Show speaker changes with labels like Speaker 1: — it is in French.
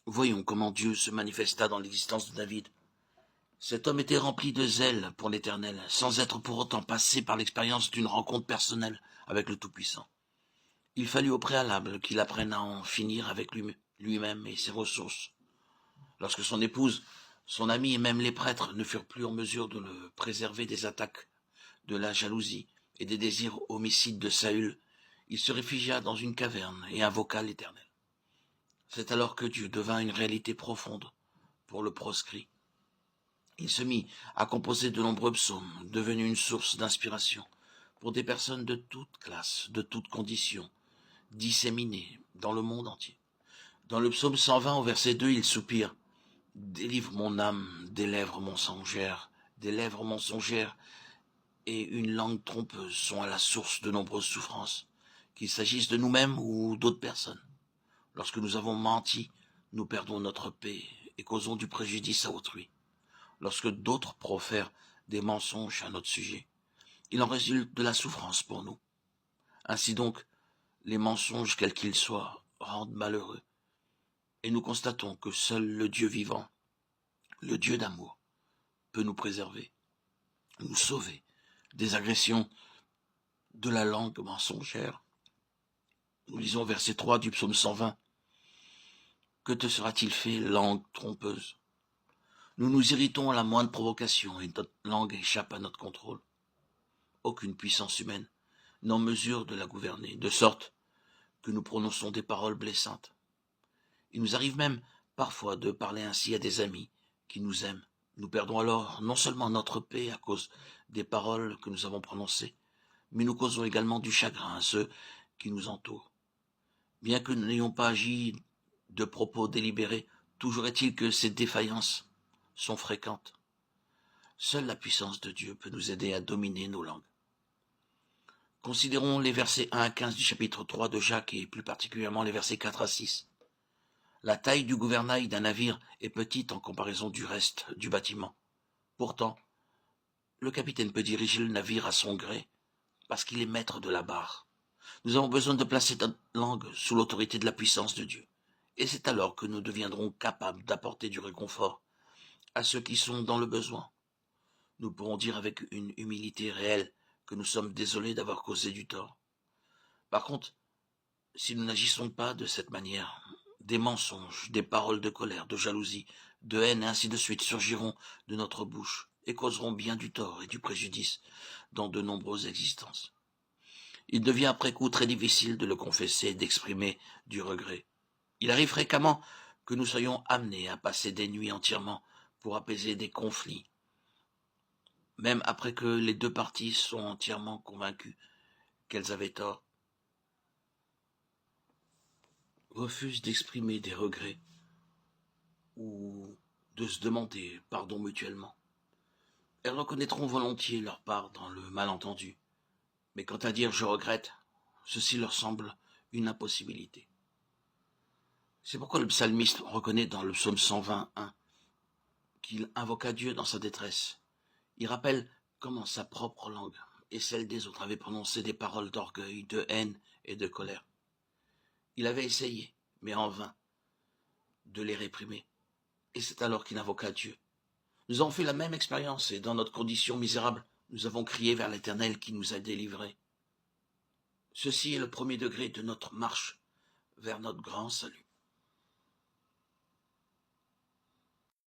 Speaker 1: Voyons comment Dieu se manifesta dans l'existence de David. Cet homme était rempli de zèle pour l'Éternel, sans être pour autant passé par l'expérience d'une rencontre personnelle avec le Tout-Puissant. Il fallut au préalable qu'il apprenne à en finir avec lui-même et ses ressources. Lorsque son épouse, son ami et même les prêtres ne furent plus en mesure de le préserver des attaques de la jalousie et des désirs homicides de Saül, il se réfugia dans une caverne et invoqua l'Éternel. C'est alors que Dieu devint une réalité profonde pour le proscrit. Il se mit à composer de nombreux psaumes, devenus une source d'inspiration pour des personnes de toutes classes, de toutes conditions, disséminées dans le monde entier. Dans le psaume 120 au verset 2, il soupire « Délivre mon âme des lèvres mensongères, et une langue trompeuse sont à la source de nombreuses souffrances, qu'il s'agisse de nous-mêmes ou d'autres personnes. Lorsque nous avons menti, nous perdons notre paix et causons du préjudice à autrui. Lorsque d'autres profèrent des mensonges à notre sujet, il en résulte de la souffrance pour nous. Ainsi donc, les mensonges, quels qu'ils soient, rendent malheureux. Et nous constatons que seul le Dieu vivant, le Dieu d'amour, peut nous préserver, nous sauver des agressions de la langue mensongère. Nous lisons au verset 3 du psaume 120. Que te sera-t-il fait, langue trompeuse? Nous nous irritons à la moindre provocation et notre langue échappe à notre contrôle. Aucune puissance humaine n'en mesure de la gouverner, de sorte que nous prononçons des paroles blessantes. Il nous arrive même parfois de parler ainsi à des amis qui nous aiment. Nous perdons alors non seulement notre paix à cause des paroles que nous avons prononcées, mais nous causons également du chagrin à ceux qui nous entourent. Bien que nous n'ayons pas agi de propos délibérés, toujours est-il que ces défaillances sont fréquentes. Seule la puissance de Dieu peut nous aider à dominer nos langues. Considérons les versets 1 à 15 du chapitre 3 de Jacques et plus particulièrement les versets 4 à 6. La taille du gouvernail d'un navire est petite en comparaison du reste du bâtiment. Pourtant, le capitaine peut diriger le navire à son gré parce qu'il est maître de la barre. Nous avons besoin de placer notre langue sous l'autorité de la puissance de Dieu. Et c'est alors que nous deviendrons capables d'apporter du réconfort à ceux qui sont dans le besoin. Nous pourrons dire avec une humilité réelle que nous sommes désolés d'avoir causé du tort. Par contre, si nous n'agissons pas de cette manière, des mensonges, des paroles de colère, de jalousie, de haine et ainsi de suite surgiront de notre bouche et causeront bien du tort et du préjudice dans de nombreuses existences. Il devient après coup très difficile de le confesser et d'exprimer du regret. Il arrive fréquemment que nous soyons amenés à passer des nuits entièrement pour apaiser des conflits, même après que les deux parties sont entièrement convaincues qu'elles avaient tort, refusent d'exprimer des regrets ou de se demander pardon mutuellement. Elles reconnaîtront volontiers leur part dans le malentendu, mais quant à dire « je regrette », ceci leur semble une impossibilité. C'est pourquoi le psalmiste reconnaît dans le psaume 121 qu'il invoqua Dieu dans sa détresse. Il rappelle comment sa propre langue et celle des autres avaient prononcé des paroles d'orgueil, de haine et de colère. Il avait essayé, mais en vain, de les réprimer. Et c'est alors qu'il invoqua Dieu. Nous avons fait la même expérience et dans notre condition misérable, nous avons crié vers l'Éternel qui nous a délivrés. Ceci est le premier degré de notre marche vers notre grand salut.